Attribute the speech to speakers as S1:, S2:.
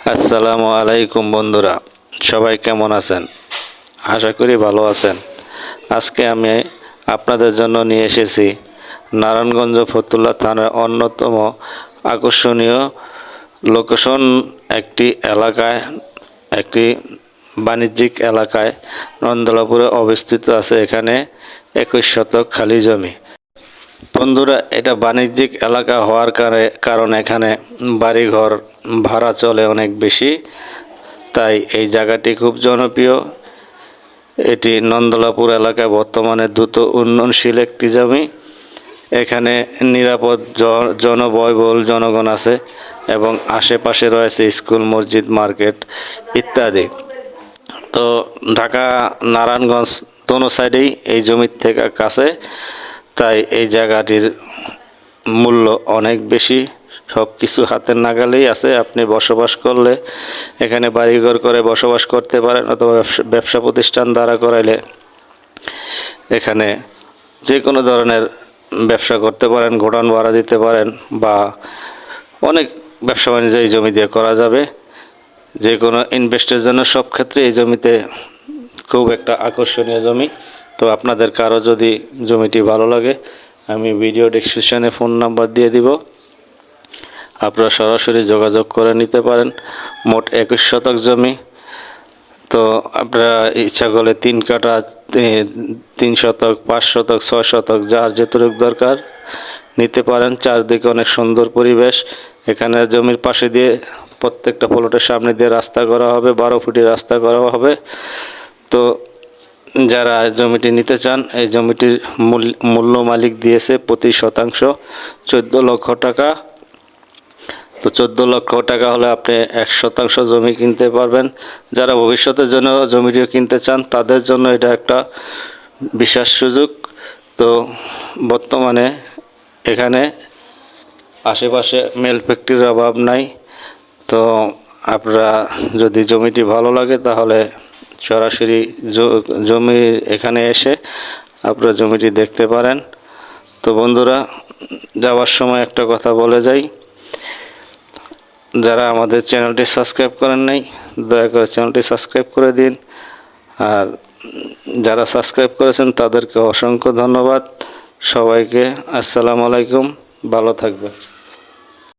S1: আসসালামু আলাইকুম বন্ধুরা, সবাই কেমন আছেন? আশা করি ভালো আছেন। আজকে আমি আপনাদের জন্য নিয়ে এসেছি নারায়ণগঞ্জ ফতুল্লা থানার অন্যতম আকর্ষণীয় লোকেশন একটি এলাকায়, একটি বাণিজ্যিক এলাকায় নন্দলাপুরে অবস্থিত আছে। এখানে 21 শতক খালি জমি। বন্ধুরা, এটা বাণিজ্যিক এলাকা হওয়ার কারণে এখানে বাড়িঘর ভাড়া চলে অনেক বেশি, তাই এই জায়গাটি খুব জনপ্রিয়। এটি নন্দলাপুর এলাকায় বর্তমানে দ্রুত উন্নয়নশীল একটি জমি। এখানে নিরাপদ জনবহুল জনগণ আছে এবং আশেপাশে রয়েছে স্কুল, মসজিদ, মার্কেট ইত্যাদি। তো ঢাকা নারায়ণগঞ্জ দোনো সাইডেই এই জমির থেকে কাছে, তাই এই জায়গাটির মূল্য অনেক বেশি। সব কিছু হাতের নাগালেই আছে। আপনি বসবাস করলে এখানে বাড়িঘর করে বসবাস করতে পারেন, অথবা ব্যবসা প্রতিষ্ঠান দ্বারা করাইলে এখানে যে কোনো ধরনের ব্যবসা করতে পারেন, গোডাউন ভাড়া দিতে পারেন, বা অনেক ব্যবসা বাণিজ্য এই জমি দিয়ে করা যাবে। যে কোনো ইনভেস্টের জন্য সব ক্ষেত্রে এই জমিতে খুব একটা আকর্ষণীয় জমি। তো আপনাদের কারো যদি জমিটি ভালো লাগে, আমি ভিডিও ডেসক্রিপশনে ফোন নাম্বার দিয়ে দিব, আপনারা সরাসরি যোগাযোগ করে নিতে পারেন। মোট 21 শতক জমি। তো আপনারা ইচ্ছা করলে 3 কাঠা, 3 শতক, 5 শতক, 6 শতক, যার যেটুকু দরকার নিতে পারেন। চারদিকে অনেক সুন্দর পরিবেশ। এখানে জমির পাশে দিয়ে প্রত্যেকটা প্লটের সামনে দিয়ে রাস্তা করা হবে, 12 ফুটি রাস্তা করা হবে। তো যারা জমিটি নিতে চান, এই জমিটির মূল্য মালিক দিয়েছে প্রতি শতাংশ 14 লক্ষ টাকা। তো 14 লক্ষ টাকা হলে আপনি 1 শতাংশ জমি কিনতে পারবেন। যারা ভবিষ্যতের জন্য জমিটিও কিনতে চান, তাদের জন্য এটা একটা বিশেষ সুযোগ। তো বর্তমানে এখানে আশেপাশে মেল ফ্যাক্টরির অভাব নাই। তো আপনারা যদি জমিটি ভালো লাগে, তাহলে সরাসরি জমি এখানে এসে আপনারা জমিটি দেখতে পারেন। তো বন্ধুরা, যাওয়ার সময় একটা কথা বলে যাই, যারা আমাদের চ্যানেলটি সাবস্ক্রাইব করেন নাই, দয়া করে চ্যানেলটি সাবস্ক্রাইব করে দিন। আর যারা সাবস্ক্রাইব করেছেন তাদেরকে অসংখ্য ধন্যবাদ। সবাইকে আসসালামু আলাইকুম, ভালো থাকবেন।